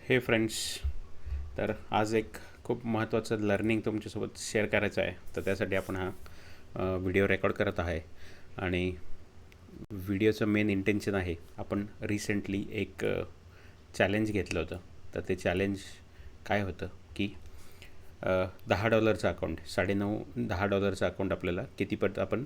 हे फ्रेंड्स, तर आज एक खूप महत्त्वाचं लर्निंग तुमच्यासोबत शेअर करायचं आहे. तर त्यासाठी आपण हा व्हिडिओ रेकॉर्ड करत आहे. आणि व्हिडिओचं मेन इंटेन्शन आहे, आपण रिसेंटली एक चॅलेंज घेतलं होतं. तर ते चॅलेंज काय होतं की $10 अकाउंट, 9.5 $10 अकाउंट आपल्याला किती पट आपण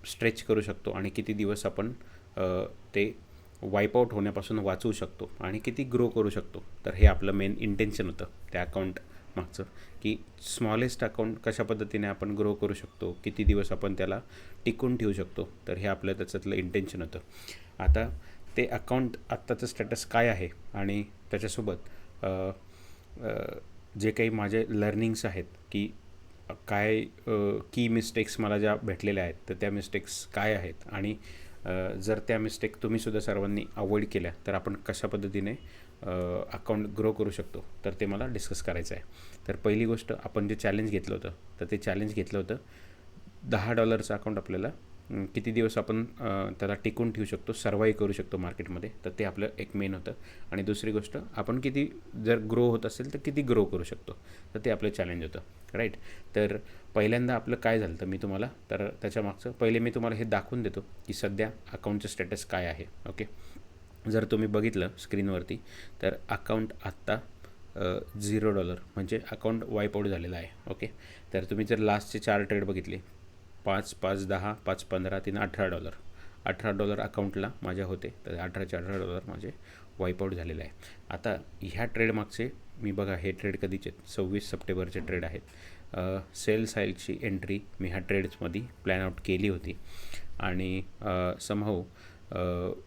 स्ट्रेच करू शकतो आणि किती दिवस आपण ते वाईप आउट होण्यापासून वाचवू शकतो आणि किती ग्रो करू शकतो. तर हे आपलं मेन इंटेन्शन होतं त्या अकाउंट मागचं, की स्मॉलेस्ट अकाउंट कशा पद्धतीने आपण ग्रो करू शकतो, किती दिवस आपण त्याला टिकून ठेवू शकतो. तर हे आपलं त्याच्यातलं इंटेन्शन होतं. आता ते अकाउंट आत्ताचं स्टेटस काय आहे आणि त्याच्यासोबत जे काही माझे लर्निंग्स आहेत, की काय की मिस्टेक्स मला ज्या भेटलेल्या आहेत, तर त्या मिस्टेक्स काय आहेत आणि जर त्या मिस्टेक तुम्हीसुद्धा सर्वांनी अवॉइड केल्या तर आपण कशा पद्धतीने अकाउंट ग्रो करू शकतो, तर ते मला डिस्कस करायचं आहे. तर पहिली गोष्ट, आपण जे चॅलेंज घेतलं होतं, तर ते चॅलेंज घेतलं होतं $10 अकाउंट आपल्याला किती दिवस आपण त्याला टिकून ठेवू शकतो, सर्वाईव्ह करू शकतो मार्केटमध्ये. तर ते आपलं एक मेन होतं. आणि दुसरी गोष्ट, आपण किती जर ग्रो होत असेल तर किती ग्रो करू शकतो, तर ते आपलं चॅलेंज होतं. राईट. तर पहिल्यांदा आपलं काय झालं तर मी तुम्हाला, तर त्याच्या मागचं पहिले मी तुम्हाला हे दाखवून देतो की सध्या अकाउंटचं स्टेटस काय आहे. ओके. जर तुम्ही बघितलं स्क्रीनवरती, तर अकाउंट आत्ता $0 म्हणजे अकाउंट वाईप आउट झालेलं आहे. ओके. तर तुम्ही जर लास्टचे 4 ट्रेड बघितले, 5, 5, 10, 5, 15, $18 $18 अकाउंटला माझ्या होते. तर $18 माझे वाईप आउट झालेले आहे. आता ह्या ट्रेड मागचे मी बघा, हे ट्रेड कधीचे 26 सप्टेंबरचे ट्रेड आहेत. सेल साईडची एंट्री मी ह्या ट्रेड्समध्ये प्लॅन आउट केली होती. आणि समहाऊ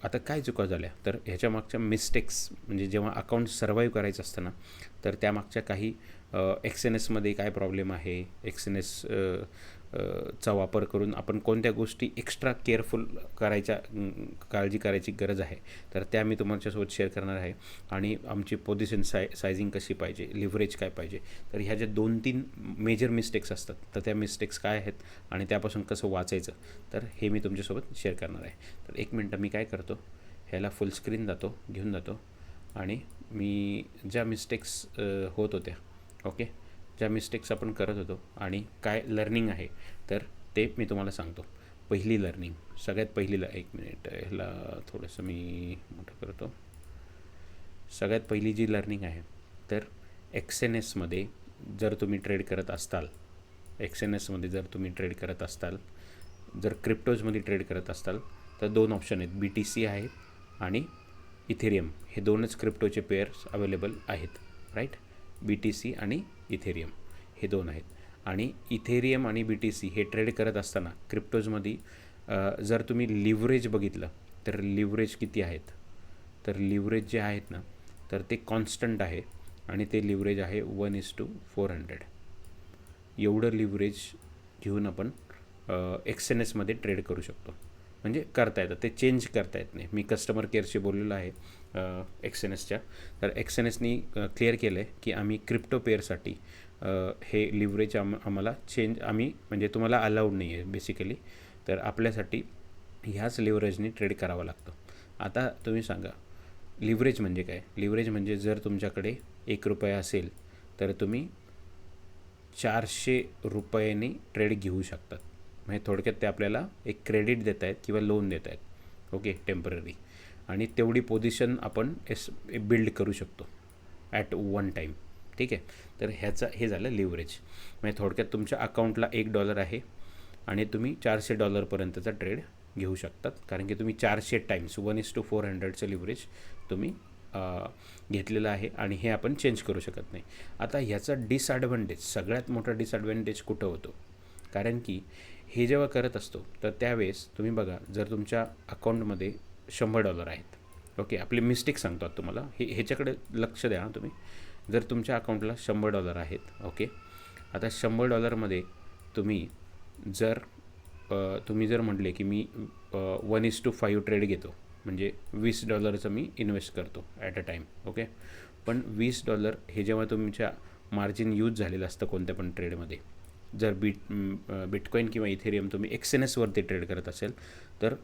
आता काय चुका झाल्या, तर ह्याच्या मागच्या मिस्टेक्स, म्हणजे जेव्हा अकाउंट सर्वाईव्ह करायचं असतं ना, तर त्यामागच्या काही एक्स एन एसमध्ये काय प्रॉब्लेम आहे, एक्स एन एस चा वापर करून आपण कोणत्या गोष्टी एक्स्ट्रा केअरफुल करायच्या, काळजी करायची गरज आहे, तर त्या मी तुमच्यासोबत शेअर करणार आहे. आणि आमची पोझिशन सायझिंग कशी पाहिजे, लिव्हरेज काय पाहिजे, तर ह्या ज्या 2-3 मेजर मिस्टेक्स असतात, तर त्या मिस्टेक्स काय आहेत आणि त्यापासून कसं वाचायचं, तर हे मी तुमच्यासोबत शेअर करणार आहे. तर एक मिनटं, मी काय करतो, ह्याला फुल स्क्रीन घेऊन जातो आणि मी ज्या मिस्टेक्स होत होत्या, ओके, ज्या मिस्टेक्स आपण करत होतो आणि काय लर्निंग आहे, तर ते मी तुम्हाला सांगतो. पहिली लर्निंग, सगळ्यात पहिलीला, एक मिनिट, ह्याला थोडंसं मी मोठं करतो. सगळ्यात पहिली जी लर्निंग आहे, तर एक्स एन एसमध्ये जर तुम्ही ट्रेड करत असताल, जर क्रिप्टोजमध्ये ट्रेड करत असताल, तर 2 ऑप्शन आहेत, BTC आहेत आणि इथेरियम. हे 2च क्रिप्टोचे पेअर्स अवेलेबल आहेत. राईट. BTC आणि इथेरियम हे 2 आहेत. आणि इथेरियम आणि BTC हे ट्रेड करत असताना क्रिप्टोजमध्ये जर तुम्ही लिव्हरेज बघितलं, तर लिव्हरेज किती आहेत, तर लिव्हरेज जे आहेत ना, तर ते कॉन्स्टंट आहे आणि ते लिव्हरेज आहे 1:400. एवढं लिव्हरेज घेऊन आपण एक्स एन एसमध्ये ट्रेड करू शकतो. म्हणजे करता येतं, ते चेंज करता येत नाही. मी कस्टमर केअरशी बोललेलो आहे एक्स एन एसच्या. तर एक्स एन एसनी क्लिअर केलं आहे की आम्ही क्रिप्टो पेअरसाठी हे लिव्हरेज आम्हाला आम्ही म्हणजे तुम्हाला अलाउड नाही आहे बेसिकली. तर आपल्यासाठी ह्याच लिव्हरेजनी ट्रेड करावं लागतं. आता तुम्ही सांगा, लिव्हरेज म्हणजे काय? लिव्हरेज म्हणजे जर तुमच्याकडे ₹1 असेल, तर तुम्ही ₹400 ट्रेड घेऊ शकतात. म्हणजे थोडक्यात ते आपल्याला एक क्रेडिट देत आहेत किंवा लोन देत आहेत. Okay, temporary. आणि तेवढी पोझिशन आपण बिल्ड करू शकतो ॲट वन टाईम. ठीक आहे. तर हे झालं लिव्हरेज. म्हणजे थोडक्यात तुमच्या अकाउंटला $1 आहे आणि तुम्ही $400 ट्रेड घेऊ शकतात, कारण की तुम्ही 400 टाईम्स 1:400चं लिव्हरेज तुम्ही घेतलेलं आहे आणि हे आपण चेंज करू शकत नाही. आता ह्याचा डिसॲडव्हान्टेज, सगळ्यात मोठा डिसॲडव्हान्टेज कुठं होतो, कारण की हे जेव्हा करत असतो, तर त्यावेळेस तुम्ही बघा, जर तुमच्या अकाउंटमध्ये $100 आहेत, ओके, आपली मिस्टेक सांगतो तुम्हाला, ह्याच्याकडे लक्ष द्या तुम्ही. जर तुमच्या अकाउंटला $100 आहेत, ओके, आता $100 तुम्ही जर म्हटले की मी 1:5 ट्रेड घेतो, म्हणजे $20 मी इन्व्हेस्ट करतो ॲट अ टाईम. ओके. पण $20 हे जेव्हा तुमच्या मार्जिन यूज झालेलं असतं कोणत्या पण ट्रेडमध्ये, जर बिटकॉईन किंवा इथेरियम तुम्ही एक्स एन एसवरती ट्रेड करत असेल, तर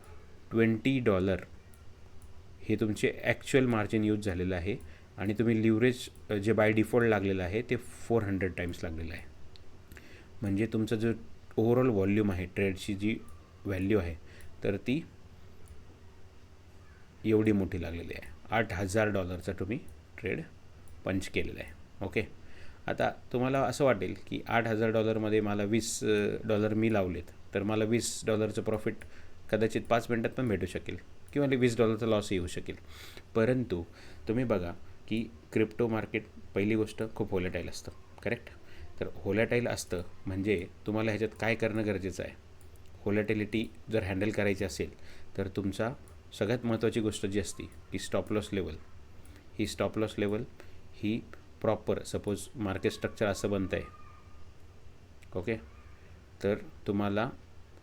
$20 हे तुमचे ॲक्च्युअल मार्जिन यूज झालेलं आहे आणि तुम्ही लिव्हरेज जे बाय डिफॉल्ट लागलेलं आहे ते 400 टाइम्स लागलेलं आहे. म्हणजे तुमचं जो ओव्हरऑल व्हॉल्यूम आहे ट्रेडची जी व्हॅल्यू आहे तर ती एवढी मोठी लागलेली आहे. $8,000 तुम्ही ट्रेड पंच केलेला आहे. ओके. आता तुम्हाला असं वाटेल की $8,000 मला $20 मी लावलेत तर मला $20 प्रॉफिट कदाचित 5 मिनटात पण भेटू शकेल किंवा $20 लॉस येऊ शकेल. परंतु तुम्ही बघा की क्रिप्टो मार्केट पहिली गोष्ट खूप व्होलेटाईल असतं. करेक्ट. तर व्होलेटाईल असतं म्हणजे तुम्हाला ह्याच्यात काय करणं गरजेचं आहे. व्होलेटिलिटी जर हँडल करायची असेल तर तुमचा सगळ्यात महत्त्वाची गोष्ट जी असते की स्टॉप लॉस लेवल. ही स्टॉप लॉस लेवल ही प्रॉपर सपोज मार्केट स्ट्रक्चर असं बनतं आहे. ओके. तर तुम्हाला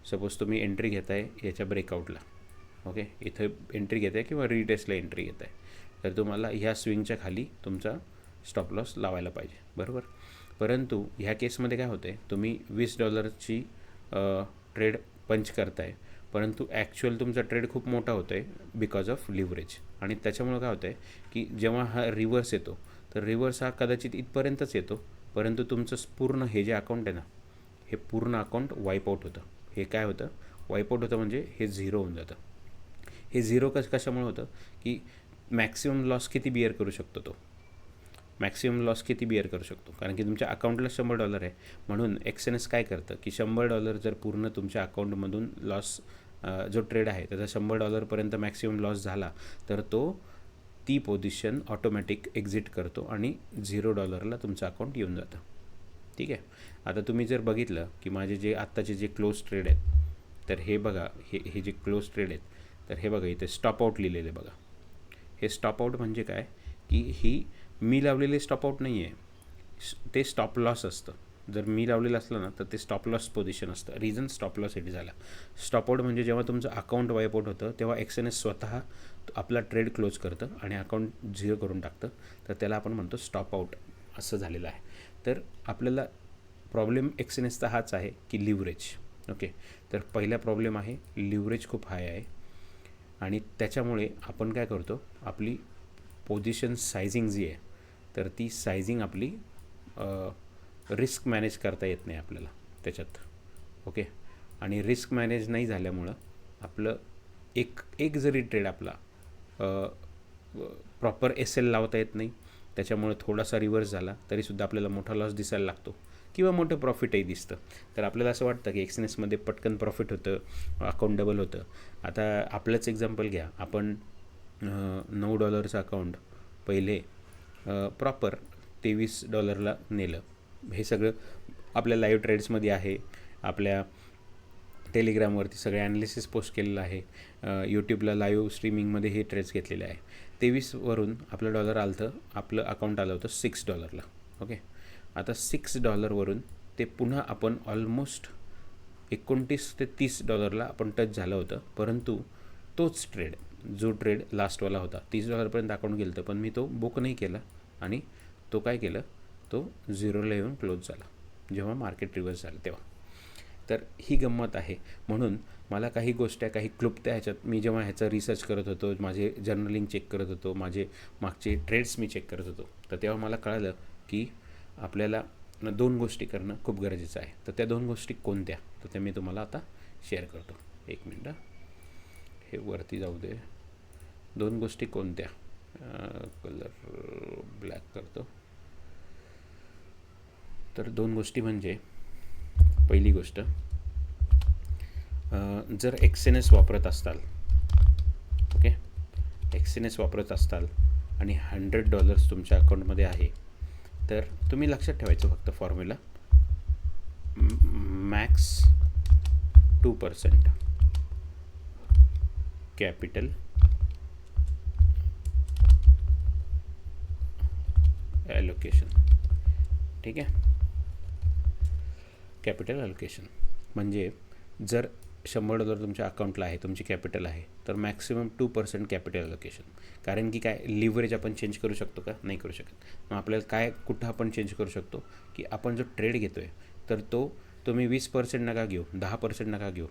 सपोज तुम्ही एंट्री घेत आहे याच्या ब्रेकआउटला. ओके. इथं एंट्री घेत आहे किंवा रिटेस्टला एंट्री घेत आहे तर तुम्हाला ह्या स्विंगच्या खाली तुमचा स्टॉप लॉस लावायला पाहिजे. बरोबर. परंतु ह्या केसमध्ये काय होतं आहे तुम्ही $20ची ट्रेड पंच करताय परंतु ॲक्च्युअल तुमचा ट्रेड खूप मोठा होतो आहे बिकॉज ऑफ लिव्हरेज. आणि त्याच्यामुळं काय होतं आहे की जेव्हा हा रिव्हर्स येतो तर रिव्हर्स हा कदाचित इथपर्यंतच येतो परंतु तुमचं पूर्ण हे जे अकाउंट आहे ना हे पूर्ण अकाउंट वाईप आउट होतं. हे काय होतं वाईप आउट होतं म्हणजे हे झिरो होऊन जातं. हे झिरो कशामुळे होतं की मॅक्सिमम लॉस किती बिअर करू शकतो तो. मॅक्सिमम लॉस किती बिअर करू शकतो कारण की तुमच्या अकाउंटला $100 आहे. म्हणून एक्सएनएस काय करतं की $100 जर पूर्ण तुमच्या अकाउंटमधून लॉस जो ट्रेड आहे त्याचा $100पर्यंत मॅक्सिमम लॉस झाला तर तो ती पोझिशन ऑटोमॅटिक एक्झिट करतो आणि $0ला तुमचं अकाउंट येऊन जातं. ठीक आहे. आता तुम्ही जर बघितलं की माझे जे आत्ताचे जे क्लोज ट्रेड आहेत तर हे बघा हे जे क्लोज ट्रेड आहेत तर हे बघा इथे स्टॉप आउट लिहिलेले बघा. हे स्टॉप आउट म्हणजे काय की ही मी लावलेले स्टॉप आउट नाही आहे ते स्टॉप लॉस असतं. जर मी लावलेलं असलं ना तर ते स्टॉप लॉस पोझिशन असतं. रिझन स्टॉप लॉससाठी झाला. स्टॉप आउट म्हणजे जेव्हा तुमचं अकाउंट वाईप आउट होतं तेव्हा एक्सएनएस स्वतः आपला ट्रेड क्लोज करतं आणि अकाउंट झिरो करून टाकतं तर त्याला आपण म्हणतो स्टॉप आउट असं झालेलं आहे. तर आपल्याला प्रॉब्लेम एक्सएनएसचा हाच आहे की लिव्हरेज. ओके. तर पहिला प्रॉब्लेम आहे लिव्हरेज खूप हाय आहे आणि त्याच्यामुळे आपण काय करतो आपली पोझिशन सायझिंग जी आहे तर ती सायझिंग आपली रिस्क मॅनेज करता येत नाही आपल्याला त्याच्यात. ओके. आणि रिस्क मॅनेज नाही झाल्यामुळं आपलं एक जरी ट्रेड आपला प्रॉपर एल लावता येत नाही त्याच्यामुळे थोडासा रिव्हर्स झाला तरीसुद्धा आपल्याला मोठा लॉस दिसायला लागतो किंवा मोठं प्रॉफिटही दिसतं. तर आपल्याला असं वाटतं की एक्सएनएसमध्ये पटकन प्रॉफिट होतं अकाउंट डबल होतं. आता आपलंच एक्झाम्पल घ्या. आपण $9 अकाउंट पहिले प्रॉपर $23 नेलं. हे सगळं आपल्या लाईव्ह ट्रेड्समध्ये आहे. आपल्या टेलिग्रामवरती सगळे ॲनालिसिस पोस्ट केलेलं आहे. यूट्यूबला लाईव्ह स्ट्रीमिंगमध्ये हे ट्रेड्स घेतलेले आहे. 23वरून आपलं डॉलर आलं होतं आपलं अकाउंट आलं होतं $6. ओके. आता $6वरून ते पुन्हा आपण ऑलमोस्ट $29 ते $30 आपण टच झालं होतं. परंतु तोच ट्रेड जो ट्रेड लास्टवाला होता $30पर्यंत अकाउंट गेलं होतं पण मी तो बुक नाही केला आणि तो काय केलं तो 0ला येऊन क्लोज झाला जेव्हा मार्केट रिव्हर्स झालं तेव्हा. तर ही गंमत आहे. म्हणून मला काही गोष्टी काही क्लुप्त्या ह्याच्यात मी जेव्हा ह्याचा रिसर्च करत होतो माझे जर्नलिंग चेक करत होतो माझे मागचे ट्रेड्स मी चेक करत होतो तर तेव्हा मला कळलं की आपल्याला 2 गोष्टी करणं खूप गरजेचं आहे. तर त्या 2 गोष्टी कोणत्या तर ते मी तुम्हाला आता शेअर करतो. 1 मिनटं हे वरती जाऊ दे. 2 गोष्टी कोणत्या कलर ब्लॅक करतो. तर 2 गोष्टी म्हणजे पहिली गोष्ट जर एक्सएनएस वापरत असताल ओके एक्सएनएस वापरत असताल आणि $100 तुमच्या अकाउंटमध्ये आहे तर तुम्ही लक्षात ठेवायचं फक्त फॉर्म्युला मॅक्स 2% कॅपिटल ॲलोकेशन. ठीक आहे. कॅपिटल ॲलोकेशन म्हणजे जर $100 तुमच्या अकाउंटला आहे तुमची कॅपिटल आहे तर मॅक्सिमम 2% कॅपिटल ॲलोकेशन. कारण की काय लिव्हरेज आपण चेंज करू शकतो का नाही करू शकत. मग आपल्याला काय कुठं आपण चेंज करू शकतो की आपण जो ट्रेड घेतो आहे तर तो तुम्ही 20% नका घेऊ 10% नका घेऊ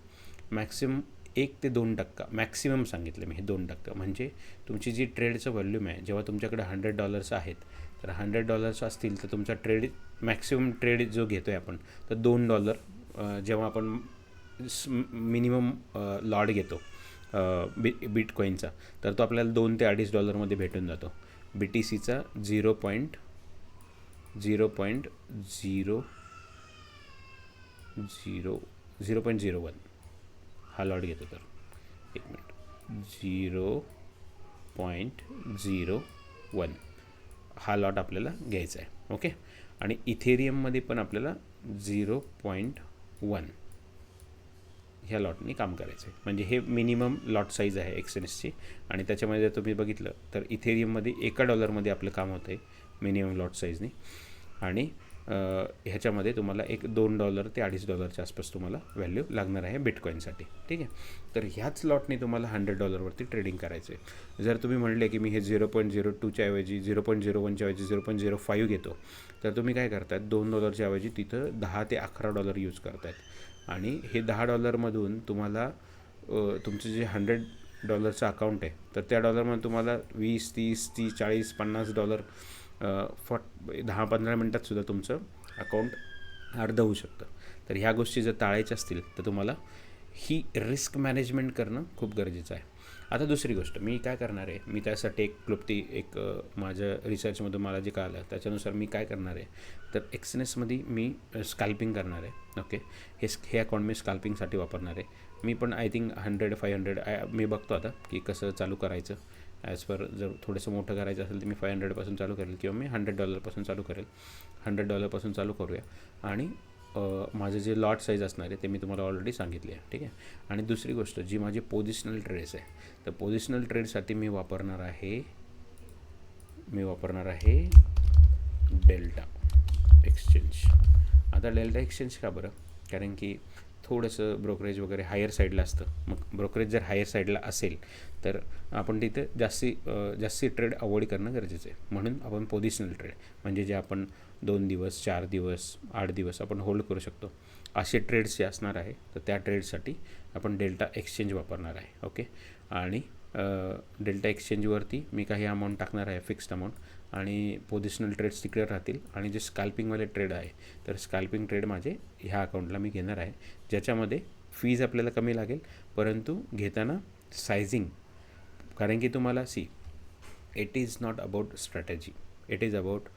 मॅक्सिमम 1 ते 2% मॅक्सिमम सांगितलं मी, हे 2%. म्हणजे तुमची जी ट्रेडचं व्हॉल्यूम आहे, जेव्हा तुमच्याकडे $100 आहेत, तर $100 असतील तर तुमचा ट्रेड मॅक्सिमम ट्रेड जो घेतो आहे आपण, तर $2 जेव्हा आपण मिनिमम लॉट घेतो बिटकॉईनचा, तर तो आपल्याला $2 ते $2.5 भेटून जातो. BTCचा 0.01 हा लॉट घेतो. तर 0.01 हा लॉट आपल्याला घ्यायचा आहे. ओके. आणि इथेरियममध्ये पण आपल्याला 0.1 ह्या लॉटनी काम करायचं आहे. म्हणजे हे मिनिमम लॉट साईज आहे एक्सचेंजची. आणि त्याच्यामध्ये जर तुम्ही बघितलं तर इथेरियममध्ये $1 आपलं काम होतं आहे मिनिमम लॉट साईजनी. आणि ह्याच्यामध्ये तुम्हाला $2 ते $2.5 आसपास तुम्हाला व्हॅल्यू लागणार आहे बिटकॉईनसाठी. ठीक आहे. तर ह्याच लॉटने तुम्हाला $100 ट्रेडिंग करायचं आहे. जर तुम्ही म्हणले की मी हे 0.02च्या ऐवजी 0.01च्या ऐवजी 0.05 घेतो, तर तुम्ही काय करतायत, $2च्या ऐवजी तिथं $10 ते $11 यूज करतायत. आणि हे $10मधून तुम्हाला तुमचं जे $100चं अकाउंट आहे, तर त्या डॉलरमध्ये तुम्हाला 20, 30, 40, $50 10-15 मिनटातसुद्धा तुमचं अकाउंट अर्धं होऊ शकतं. तर ह्या गोष्टी जर टाळायच्या असतील तर तुम्हाला ही रिस्क मॅनेजमेंट करणं खूप गरजेचं आहे. आता दुसरी गोष्ट मी काय करणार आहे, मी त्यासाठी एक क्लुप्ती माझ्या रिसर्चमधून मला जे कळालं त्याच्यानुसार मी काय करणार आहे, तर एक्सनेसमध्ये मी स्कॅल्पिंग करणार आहे. ओके. हे अकाउंट मी स्कॅल्पिंगसाठी वापरणार आहे. मी पण आय थिंक 100-500 मी बघतो आता की कसं चालू करायचं. ॲज पर जर थोडंसं मोठं करायचं असेल तर मी 500पासून चालू करेल किंवा मी $100पासून चालू करेल. $100पासून चालू करूया. आणि माझं जे लॉट साईज असणार आहे ते मी तुम्हाला ऑलरेडी सांगितले आहे. ठीक आहे. आणि दुसरी गोष्ट जी माझी पोझिशनल ट्रेड्स आहे, तर पोझिशनल ट्रेडसाठी मी वापरणार आहे डेल्टा एक्सचेंज. आता डेल्टा एक्सचेंज का बरं? कारण की थोडंसं ब्रोकरेज वगैरे हायर साईडला असतं. मग ब्रोकरेज जर हायर साईडला असेल तर आपण तिथे जास्ती ट्रेड अवॉइड करणं गरजेचं आहे. म्हणून आपण पोझिशनल ट्रेड म्हणजे जे आपण 2 दिवस, 4 दिवस, 8 दिवस आपण होल्ड करू शकतो, असे ट्रेड्स जे असणार आहे, तर त्या ट्रेडसाठी आपण डेल्टा एक्सचेंज वापरणार आहे. ओके. आणि डेल्टा एक्सचेंजवरती मी काही अमाऊंट टाकणार आहे, फिक्स्ड अमाऊंट. आणि पोझिशनल ट्रेड्स तिकडे राहतील. आणि जे स्कॅल्पिंगवाले ट्रेड आहे, तर स्कॅल्पिंग ट्रेड माझे ह्या अकाउंटला मी घेणार आहे, ज्याच्यामध्ये फीज आपल्याला कमी लागेल, परंतु घेताना सायझिंग. कारण की तुम्हाला it is not about strategy, it is about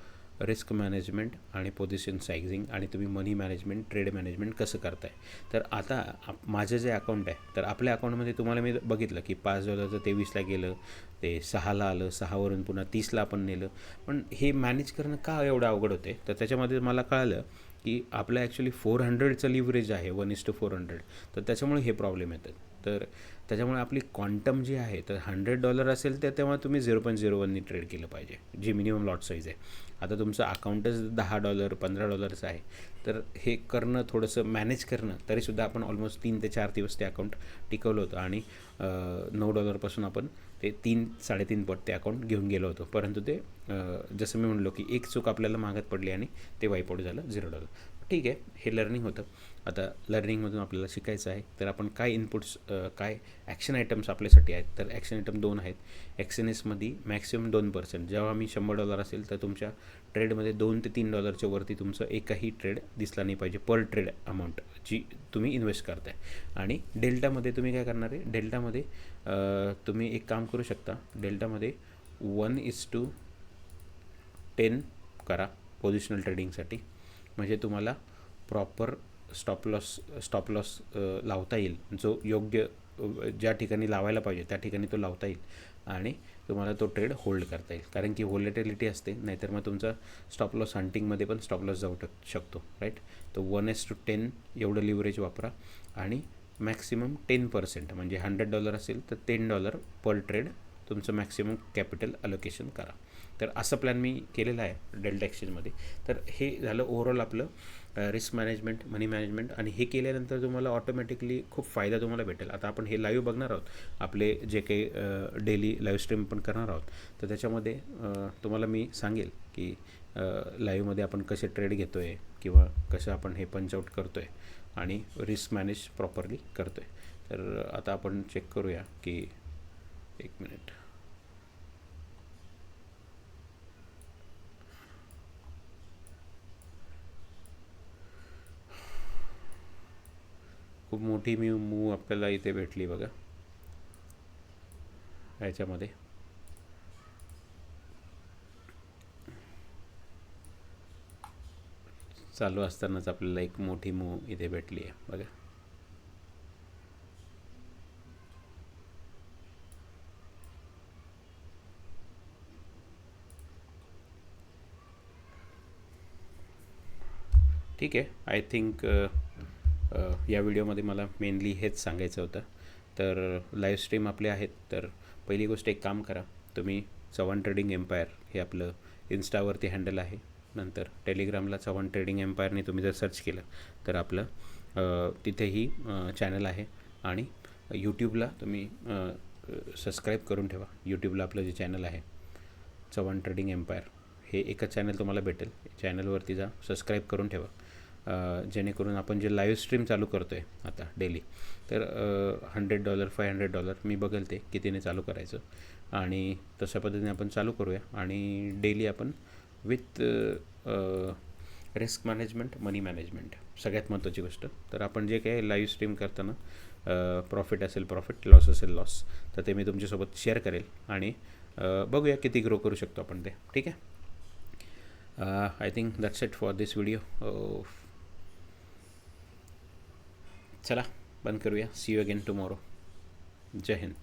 risk management आणि पोझिशन सायझिंग. आणि तुम्ही मनी मॅनेजमेंट, ट्रेड मॅनेजमेंट कसं करताय. तर आता माझं जे अकाउंट आहे, तर आपल्या अकाउंटमध्ये तुम्हाला मी बघितलं की $5 23ला गेलं, ते 6ला आलं, 6वरून पुन्हा 30ला आपण नेलं. पण हे मॅनेज करणं का एवढं अवघड होते, तर त्याच्यामध्ये मला कळालं की आपलं ॲक्च्युली 400चं लिव्हरेज आहे, 1:400. तर त्याच्यामुळे हे प्रॉब्लेम येतात. तर त्याच्यामुळे आपली क्वांटम जी आहे, तर $100 असेल तर तेव्हा तुम्ही 0.01नी ट्रेड केलं पाहिजे, जी मिनिमम लॉट साईज आहे. आता तुमचं अकाउंटच $10, $15चं आहे, तर हे करणं थोडंसं मॅनेज करणं, तरीसुद्धा आपण ऑलमोस्ट 3 ते 4 दिवस ते अकाउंट टिकवलं होतं. आणि $9पासून आपण ते 3-3.5 पट ते अकाउंट घेऊन गेलो होतो. परंतु ते जसं मी म्हणलो की एक चूक आपल्याला मागत पडली आणि ते वाईप आउट झालं $0. ठीक आहे, हे लर्निंग होतं. आता लर्निंगमधून आपल्याला शिकायचं आहे, तर आपण काय इनपुट्स, काय ॲक्शन आयटम्स आपल्यासाठी आहेत. तर ॲक्शन आयटम 2 आहेत. एक्सएनएसमध्ये मॅक्सिमम 2%. जेव्हा मी $100 असेल तर तुमच्या ट्रेडमध्ये $2 ते $3च्या वरती तुमचं एकही ट्रेड दिसला नाही पाहिजे पर ट्रेड अमाऊंट जी तुम्ही इन्व्हेस्ट करताय. आणि डेल्टामध्ये तुम्ही काय करणार आहे, डेल्टामध्ये तुम्ही एक काम करू शकता. डेल्टामध्ये 1:10 करा पोझिशनल ट्रेडिंगसाठी. म्हणजे तुम्हाला प्रॉपर स्टॉप लॉस लावता येईल, जो योग्य ज्या ठिकाणी लावायला पाहिजे त्या ठिकाणी तो लावता येईल. आणि तुम्हाला तो ट्रेड होल्ड करता येईल. कारण की व्होलेटिलिटी असते, नाहीतर मग तुमचा स्टॉप लॉस हंटिंगमध्ये पण स्टॉप लॉस जाऊ शकतो. राईट. तर 1:10 एवढं लिव्हरेज वापरा. आणि मॅक्सिमम 10% म्हणजे $100 असेल तर $10 पर ट्रेड तुमचं मॅक्सिमम कॅपिटल अलोकेशन करा. तर असं प्लॅन मी केलेला आहे डेल्टा एक्सचेंजमध्ये. तर हे झालं ओव्हरऑल आपलं रिस्क मॅनेजमेंट, मनी मॅनेजमेंट. आणि हे केल्यानंतर तुम्हाला ऑटोमॅटिकली खूप फायदा तुम्हाला भेटेल. आता आपण हे लाईव्ह बघणार आहोत, आपले जे काही डेली लाईव्ह स्ट्रीम पण करणार आहोत. तर त्याच्यामध्ये तुम्हाला मी सांगेल की लाईव्हमध्ये आपण कसे ट्रेड घेतो आहे किंवा कसं आपण हे पंच आउट करतो आहे आणि रिस्क मॅनेज प्रॉपरली करतो आहे. तर आता आपण चेक करूया की, एक मिनिट, खूप मोठी मूव आपल्याला इथे भेटली बघा ह्याच्यामध्ये. चालू असतानाच आपल्याला एक मोठी मूव इथे भेटली आहे बघा. ठीक आहे. आय थिंक या व्हिडिओमध्ये मला मेनली हेच सांगायचं होतं. तर लाईव्ह स्ट्रीम आपले आहेत, तर पहिली गोष्ट एक काम करा, तुम्ही चव्हाण ट्रेडिंग एम्पायर हे आपलं इन्स्टावरती हँडल आहे. नंतर टेलिग्रामला चव्हाण ट्रेडिंग एम्पायरने तुम्ही जर सर्च केलं तर आपलं तिथेही चॅनल आहे. आणि यूट्यूबला तुम्ही सबस्क्राईब करून ठेवा. यूट्यूबला आपलं जे चॅनल आहे चव्हाण ट्रेडिंग एम्पायर, हे एकच चॅनल तुम्हाला भेटेल. चॅनलवरती जा, सबस्क्राईब करून ठेवा, जेणेकरून आपण जे लाईव्ह स्ट्रीम चालू करतो आहे आता डेली, तर $100 $500 मी बघेल ते कितीने चालू करायचं, आणि तशा पद्धतीने आपण चालू करूया. आणि डेली आपण with risk management, money management सगळ्यात महत्त्वाची गोष्ट. तर आपण जे काही लाईव्ह स्ट्रीम करताना प्रॉफिट असेल प्रॉफिट, लॉस असेल लॉस, तर ते मी तुमच्यासोबत शेअर करेल. आणि बघूया किती ग्रो करू शकतो आपण ते. ठीक आहे. I think that's it for this video. चला बंद करूया. See you again tomorrow. जय हिंद.